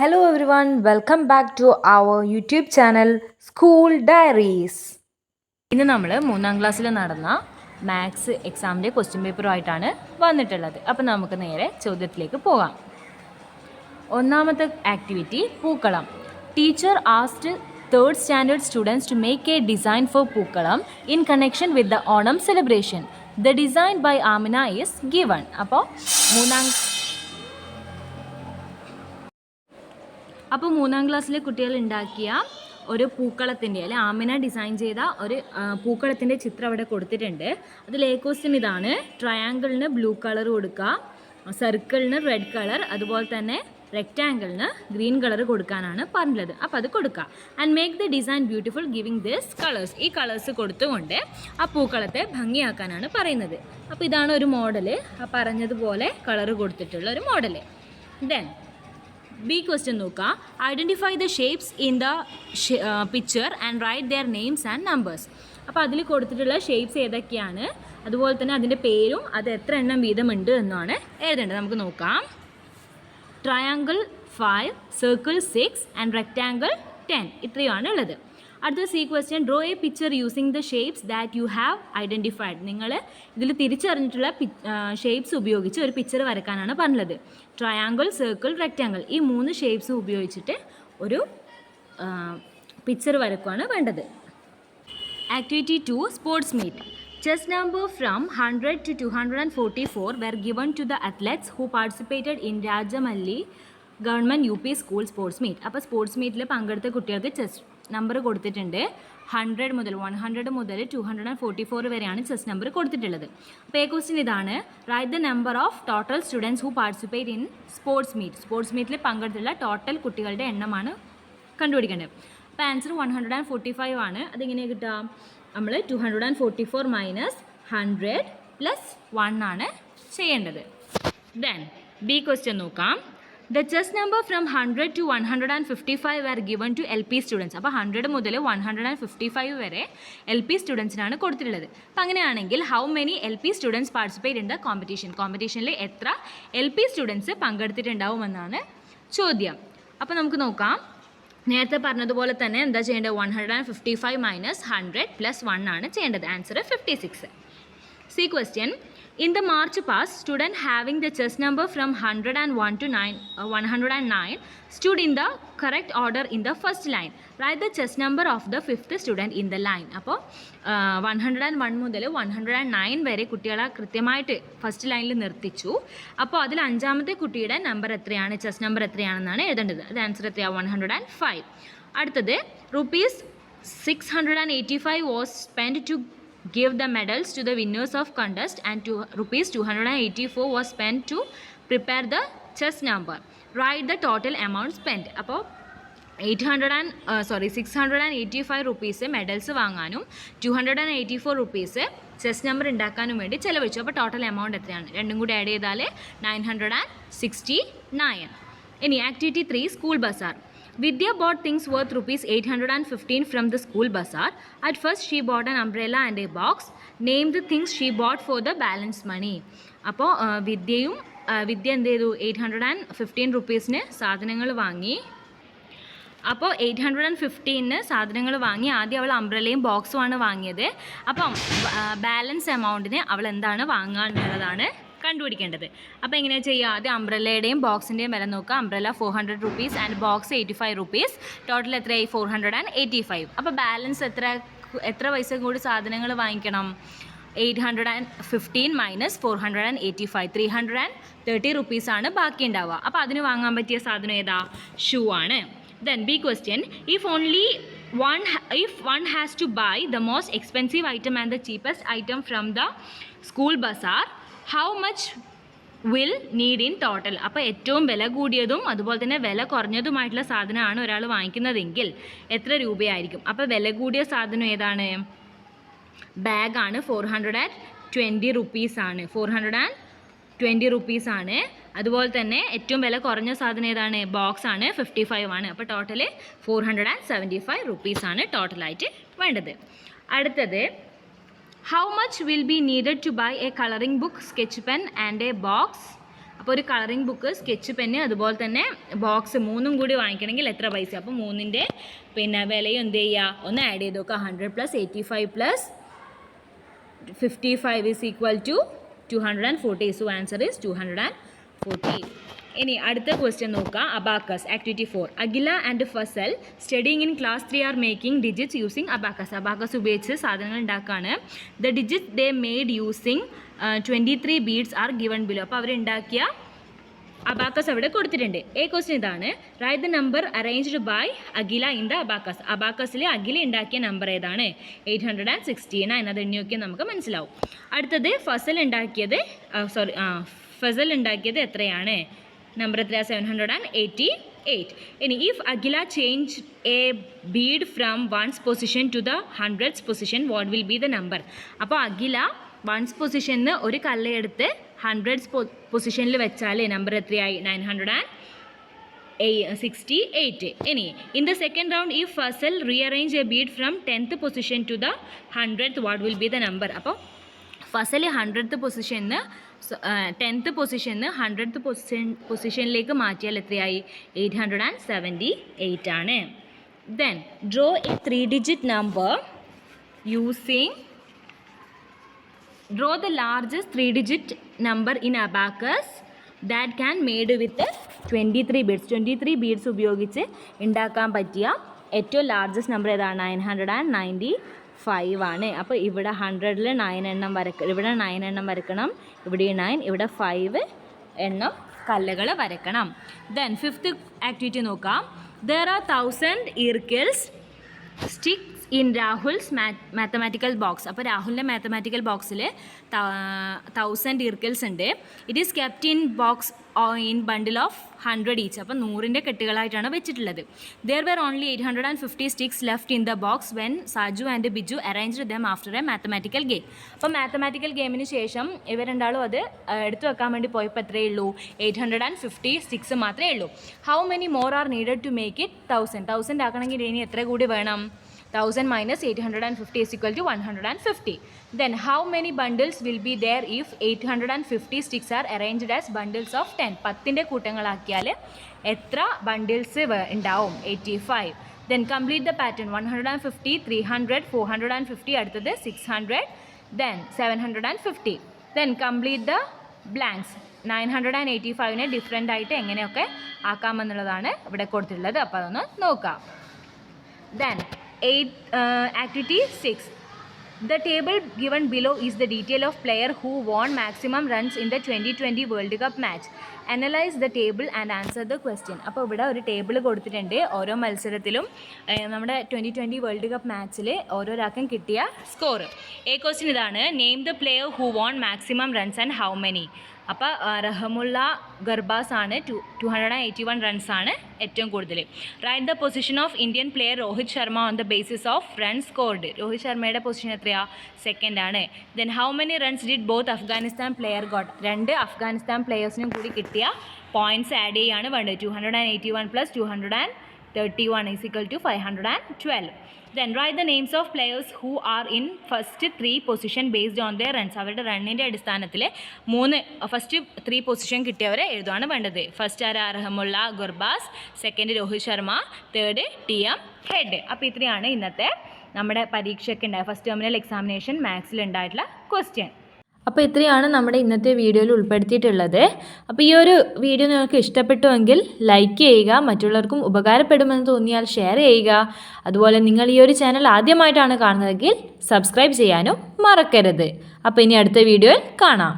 Hello everyone, welcome back to our YouTube channel School Diaries. ഇന്ന് നമ്മൾ 3ാം ക്ലാസ്സിൽ നടന്ന മാത്സ് എക്സാമിൻ്റെ ക്വസ്റ്റ്യൻ പേപ്പറുമായിട്ടാണ് വന്നിട്ടുള്ളത്. അപ്പോൾ നമുക്ക് നേരെ ചോദ്യത്തിലേക്ക് പോകാം. ഒന്നാമത്തെ ആക്ടിവിറ്റി പൂക്കളം. Teacher asked 3rd standard students to make a design for pookalam in connection with the Onam celebration. The design by Amina is given. അപ്പോൾ മൂന്നാം ക്ലാസ്സിലെ കുട്ടികൾ ഉണ്ടാക്കിയ ഒരു പൂക്കളത്തിൻ്റെ അല്ലെ ആമിന ഡിസൈൻ ചെയ്ത ഒരു പൂക്കളത്തിൻ്റെ ചിത്രം അവിടെ കൊടുത്തിട്ടുണ്ട്. അതിൽ എ ക്വസ്റ്റ്യൻ ഇതാണ്: ട്രയാങ്കിളിന് ബ്ലൂ കളർ കൊടുക്കുക, സർക്കിളിന് റെഡ് കളർ, അതുപോലെ തന്നെ റെക്റ്റാങ്കിളിന് ഗ്രീൻ കളർ കൊടുക്കാനാണ് പറഞ്ഞത്. അപ്പോൾ അത് കൊടുക്കുക. And make the design beautiful giving this colours. ഈ കളേഴ്സ് കൊടുത്തുകൊണ്ട് ആ പൂക്കളത്തെ ഭംഗിയാക്കാനാണ് പറയുന്നത്. അപ്പോൾ ഇതാണ് ഒരു മോഡല്, ആ പറഞ്ഞതുപോലെ കളർ കൊടുത്തിട്ടുള്ള ഒരു മോഡല്. ദെൻ ബി ക്വസ്റ്റ്യൻ നോക്കുക. Identify the shapes in the picture and write their names and numbers. അപ്പോൾ അതിൽ കൊടുത്തിട്ടുള്ള ഷേപ്സ് ഏതൊക്കെയാണ്, അതുപോലെ തന്നെ അതിൻ്റെ പേരും അത് എത്ര എണ്ണം വീതമുണ്ട് എന്നാണ് എഴുതേണ്ടത്. നമുക്ക് നോക്കാം. Triangle 5, circle 6 and rectangle 10. ഇത്രയുമാണ് ഉള്ളത്. അടുത്ത C question: draw A picture using the shapes that you have identified. നിങ്ങൾ ഇതിൽ തിരിച്ചറിഞ്ഞിട്ടുള്ള ഷേപ്സ് ഉപയോഗിച്ച് ഒരു പിക്ചർ വരക്കാനാണ് പറഞ്ഞത്. ട്രയാങ്കിൾ, സർക്കിൾ, റെക്റ്റാങ്കിൾ ഈ 3 ഷേപ്സ് ഉപയോഗിച്ചിട്ട് ഒരു പിക്ചർ വരക്കുകയാണ് വേണ്ടത്. Activity 2, sports meet. Chess number from 100 to 244 were given to the athletes who participated in Rajamalli government UP school sports meet. അപ്പോൾ സ്പോർട്സ് മീറ്റിൽ പങ്കെടുത്ത കുട്ടികൾക്ക് ചെസ് നമ്പർ കൊടുത്തിട്ടുണ്ട്. 100 മുതൽ 244 വരെയാണ് ചെസ് നമ്പർ കൊടുത്തിട്ടുള്ളത്. അപ്പോൾ ഈ ക്വസ്റ്റ്യൻ ഇതാണ്: write the number of total students who participate in sports meet. Sports മീറ്റിൽ പങ്കെടുത്തുള്ള ടോട്ടൽ കുട്ടികളുടെ എണ്ണമാണ് കണ്ടുപിടിക്കേണ്ടത്. അപ്പോൾ ആൻസർ 145 ആണ്. അതെങ്ങനെ കിട്ടുക? നമ്മൾ 244 മൈനസ് 100 പ്ലസ് 1 ആണ് ചെയ്യേണ്ടത്. ദെൻ ബി ക്വസ്റ്റ്യൻ നോക്കാം. The chess number from 100 to 155 were given to LP students. അപ്പോൾ 100 മുതൽ 155 വരെ LP സ്റ്റുഡൻസിനാണ് കൊടുത്തിട്ടുള്ളത്. അപ്പോൾ അങ്ങനെയാണെങ്കിൽ how many LP students participate in the competition. കോമ്പറ്റീഷനിൽ എത്ര LP സ്റ്റുഡൻസ് പങ്കെടുത്തിട്ടുണ്ടാവുമെന്നാണ് ചോദ്യം. അപ്പോൾ നമുക്ക് നോക്കാം. നേരത്തെ പറഞ്ഞതുപോലെ തന്നെ എന്താ ചെയ്യേണ്ടത്? 155 മൈനസ് 100 പ്ലസ് 1 ആണ് ചെയ്യേണ്ടത്. Answer 56. C question: in the March pass student having the chess number from 101 to 109 stood in the correct order in the first line. Write the chess number of the 5th student in the line. അപ്പോൾ 101 മുതൽ 109 വരെ കുട്ടികളെ കൃത്യമായിട്ട് first ലൈനിൽ നിർത്തിച്ചു. അപ്പോൾ അതിൽ 5ാമത്തെ കുട്ടിയുടെ number എത്രയാണ്, ചെസ് നമ്പർ എത്രയാണെന്നാണ് എഴുതേണ്ടത്. അത് ആൻസർ എത്രയാണ്? 105. അടുത്തത് ₹685 was spent to give the medals to the winners of contest and ₹284 was spent to prepare the chess number. Write the total amount spent. അപ്പോൾ 685 റുപ്പീസ് മെഡൽസ് വാങ്ങാനും 284 റുപ്പീസ് ചെസ് നമ്പർ ഉണ്ടാക്കാനും വേണ്ടി ചിലവഴിച്ചു. അപ്പോൾ ടോട്ടൽ എമൗണ്ട് എത്രയാണ്? രണ്ടും കൂടി add ചെയ്താൽ 969. ഇനി activity 3, school bazaar. Vidya bought things worth ₹815 from the school bazaar. At first she bought an umbrella and a box. Name the things she bought for the balance money. അപ്പോൾ വിദ്യ എന്ത് ചെയ്തു? 815 റുപ്പീസിന് സാധനങ്ങൾ വാങ്ങി. അപ്പോൾ 815 സാധനങ്ങൾ വാങ്ങി. ആദ്യം അവൾ അംബ്രല്ലയും ബോക്സുമാണ് വാങ്ങിയത്. അപ്പം ബാലൻസ് എമൗണ്ടിന് അവൾ എന്താണ് വാങ്ങുക എന്നുള്ളതാണ് കണ്ടുപിടിക്കേണ്ടത്. അപ്പോൾ എങ്ങനെയാണ് ചെയ്യുക? ആദ്യം അംബ്രല്ലയുടെയും ബോക്സിൻ്റെയും വില നോക്കുക. Umbrella 400 rupees and box 85 rupees. Total എത്രയായി? 485. അപ്പോൾ ബാലൻസ് എത്ര പൈസ കൂടി സാധനങ്ങൾ വാങ്ങിക്കണം? 815 മൈനസ് 485, 330 റുപ്പീസാണ് ബാക്കി ഉണ്ടാവുക. അപ്പോൾ അതിന് വാങ്ങാൻ പറ്റിയ സാധനം ഏതാ? ഷൂ ആണ്. Then B question: if one has to buy the most expensive item and the cheapest item from the school bazaar, how much will need in total? അപ്പോൾ ഏറ്റവും വില കൂടിയതും അതുപോലെ തന്നെ വില കുറഞ്ഞതുമായിട്ടുള്ള സാധനമാണ് ഒരാൾ വാങ്ങിക്കുന്നതെങ്കിൽ എത്ര രൂപയായിരിക്കും? അപ്പോൾ വില കൂടിയ സാധനം ഏതാണ്? ബാഗാണ്. 420 റുപ്പീസാണ്. 420 റുപ്പീസാണ്. അതുപോലെ തന്നെ ഏറ്റവും വില കുറഞ്ഞ സാധനം ഏതാണ്? ബോക്സ് ആണ്. 55 ആണ്. അപ്പോൾ ടോട്ടൽ 475 റുപ്പീസാണ് ടോട്ടലായിട്ട് വേണ്ടത്. അടുത്തത് how much will be needed to buy a coloring book, sketch pen and a box അപ്പോൾ ഒരു കളറിംഗ് ബുക്ക്, സ്കെച്ച് പെന്ന്, അതുപോലെ തന്നെ ബോക്സ് 3 കൂടി വാങ്ങിക്കണമെങ്കിൽ എത്ര പൈസ? അപ്പോൾ 3ൻ്റെ പിന്നെ വിലയും എന്ത് ചെയ്യുക, ഒന്ന് ആഡ് ചെയ്ത് നോക്കുക. 100 + 85 + 55 is equal to 240. So answer is 240. ഇനി അടുത്ത ക്വസ്റ്റ്യൻ നോക്കാം. Abacus activity 4. Akhila and Fazal studying in class 3 are making digits using abacus. Abacus ഉപയോഗിച്ച് സാധനങ്ങൾ ഉണ്ടാക്കുകയാണ്. The digit they made using 23 beads are given below. അപ്പോൾ അവരുണ്ടാക്കിയ അബാക്കസ് അവിടെ കൊടുത്തിട്ടുണ്ട്. ക്വസ്റ്റ്യൻ ഇതാണ്. Write the number arranged by Akhila in the abacus. അബാക്കസിൽ അഖില ഉണ്ടാക്കിയ നമ്പർ ഏതാണ്? 869. അത് എണ്ണി നോക്കിയാൽ നമുക്ക് മനസ്സിലാവും. അടുത്തത് ഫസൽ ഉണ്ടാക്കിയത് എത്രയാണ്? നമ്പർ എത്രയാണ്? 788. ഇനി if Akhila change a bead from 1's position to the 100's position what will be the number? അപ്പോൾ അഖില 1's പൊസിഷനിൽ ഒരു കല്ലെടുത്ത് 100's പൊസിഷനിൽ വെച്ചാൽ നമ്പർ എത്രയായി? 968. ഇനി in the second round if Fasal rearrange a bead from 10th position to the 100th what will be the number? അപ്പോൾ Fasal 100th പൊസിഷനിൽ 10th പൊസിഷനിൽ 100th പൊസിഷനിലേക്ക് മാറ്റിയാൽ എത്രയായി? 878 ആണ്. Then draw A 3-digit number using Draw the largest 3-digit number in abacus that can made with 23 beads. 23 beads ഉപയോഗിച്ച് ഉണ്ടാക്കാൻ പറ്റിയ ഏറ്റവും ലാർജസ്റ്റ് നമ്പർ ഏതാണ്? 995 ആണ്. അപ്പോൾ ഇവിടെ 100ൽ 9 എണ്ണം ഇവിടെ 9 എണ്ണം വരക്കണം, ഇവിടെ 9, ഇവിടെ 5 എണ്ണം കല്ലുകൾ വരക്കണം. ദെൻ 5th ആക്ടിവിറ്റി നോക്കാം. There are 1000 earkills sticks in Rahul's mathematical box. അപ്പോൾ രാഹുലിൻ്റെ മാത്തമാറ്റിക്കൽ ബോക്സിൽ 1000 ഇർക്കിൾസ് ഉണ്ട്. It is kept in box in bundle of 100 each. അപ്പോൾ 100ൻ്റെ കെട്ടുകളായിട്ടാണ് വെച്ചിട്ടുള്ളത്. There were only 850 sticks left in the box when Saju and Biju arranged them after a mathematical game. അപ്പോൾ മാത്തമാറ്റിക്കൽ ഗെയിമിന് ശേഷം ഇവർ രണ്ടാളും അത് എടുത്തു വെക്കാൻ വേണ്ടി പോയപ്പോൾ എത്രയേ ഉള്ളൂ? 850 സ്റ്റിക്സ് മാത്രമേ ഉള്ളൂ. How many more are needed to make it 1000 ആക്കണമെങ്കിൽ ഇനി എത്ര കൂടി വേണം? 1000 minus 850 is equal to 150. Then how many bundles will be there if 850 sticks are arranged as bundles of 10? 10ൻ്റെ കൂട്ടങ്ങളാക്കിയാൽ എത്ര ബണ്ടിൽസ് ഉണ്ടാവും? 85. Then complete the pattern. 150, 300, 450, അടുത്തത് 600, then 750. Then complete the blanks. 985നെ different ആയിട്ട് എങ്ങനെയൊക്കെ ആക്കാമെന്നുള്ളതാണ് ഇവിടെ കൊടുത്തിട്ടുള്ളത്. അപ്പോൾ അതൊന്ന് നോക്കാം. Then activity 6. The table given below is the detail of player who won maximum runs in the 2020 World Cup match. Analyze the table and answer the question. അപ്പോൾ ഇവിടെ ഒരു ടേബിൾ കൊടുത്തിട്ടുണ്ട്. ഓരോ മത്സരത്തിലും നമ്മുടെ 2020 വേൾഡ് കപ്പ് മാച്ചിൽ ഓരോരാൾക്കും കിട്ടിയ സ്കോർ. ക്വസ്റ്റ്യൻ ഇതാണ്. Name the player who won maximum runs and how many. അപ്പോൾ റഹമുള്ള ഗർബാസ് ആണ് 281 റൺസാണ് ഏറ്റവും കൂടുതൽ. Write the position of Indian player Rohit Sharma on the basis of run scored. Rohit ശർമ്മയുടെ പൊസിഷൻ എത്രയാണ്? സെക്കൻഡ് ആണ്. Then how many runs did both Afghanistan player got. 2 Afghanistan പ്ലെയേഴ്സിനും കൂടി കിട്ടിയ പോയിൻറ്റ്സ് ആഡ് ചെയ്യാണ് വേണ്ടത്. 281 + 231 is equal to 512. Then write the names of players who are in first 3 position based on their runs. അവരുടെ റണ്ണിൻ്റെ അടിസ്ഥാനത്തിൽ ഫസ്റ്റ് 3 പൊസിഷൻ കിട്ടിയവരെ എഴുതുകയാണ് വേണ്ടത്. First Rahmanullah Gurbaz, second Rohit Sharma, third TM head. അപ്പോൾ ഇത്രയാണ് ഇന്നത്തെ നമ്മുടെ പരീക്ഷയ്ക്ക് ഉണ്ടായ ഫസ്റ്റ് ടെർമിനൽ എക്സാമിനേഷൻ മാത്സിൽ ഉണ്ടായിട്ടുള്ള ക്വസ്റ്റ്യൻ. അപ്പോൾ ഇത്രയാണ് നമ്മുടെ ഇന്നത്തെ വീഡിയോയിൽ ഉൾപ്പെടുത്തിയിട്ടുള്ളത്. അപ്പോൾ ഈ ഒരു വീഡിയോ നിങ്ങൾക്ക് ഇഷ്ടപ്പെട്ടുവെങ്കിൽ ലൈക്ക് ചെയ്യുക, മറ്റുള്ളവർക്കും ഉപകാരപ്പെടുമെന്ന് തോന്നിയാൽ ഷെയർ ചെയ്യുക. അതുപോലെ നിങ്ങൾ ഈ ഒരു ചാനൽ ആദ്യമായിട്ടാണ് കാണുന്നതെങ്കിൽ സബ്സ്ക്രൈബ് ചെയ്യാനും മറക്കരുത്. അപ്പോൾ ഇനി അടുത്ത വീഡിയോയിൽ കാണാം.